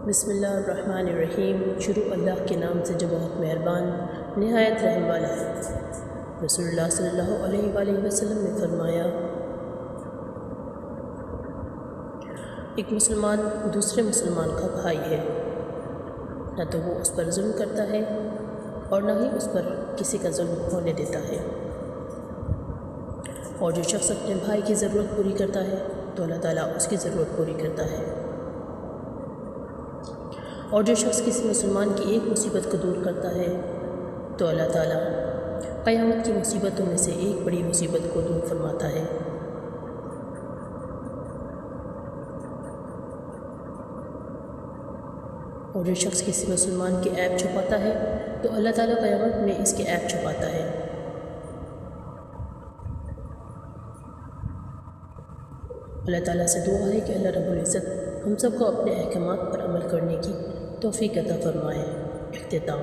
بسم اللہ الرحمن الرحیم۔ شروع اللہ کے نام سے جو بہت مہربان نہایت رحم والا ہے۔ رسول اللہ صلی اللہ علیہ وآلہ وسلم نے فرمایا، ایک مسلمان دوسرے مسلمان کا بھائی ہے، نہ تو وہ اس پر ظلم کرتا ہے اور نہ ہی اس پر کسی کا ظلم ہونے دیتا ہے، اور جو شخص اپنے بھائی کی ضرورت پوری کرتا ہے تو اللہ تعالیٰ اس کی ضرورت پوری کرتا ہے، اور جو شخص کسی مسلمان کی ایک مصیبت کو دور کرتا ہے تو اللہ تعالیٰ قیامت کی مصیبتوں میں سے ایک بڑی مصیبت کو دور فرماتا ہے، اور جو شخص کسی مسلمان کے عیب چھپاتا ہے تو اللہ تعالیٰ قیامت میں اس کے عیب چھپاتا ہے۔ اللہ تعالیٰ سے دعا ہے کہ اللہ رب العزت ہم سب کو اپنے احکامات پر عمل کرنے کی توفیق عطا فرمائے۔ اختتام۔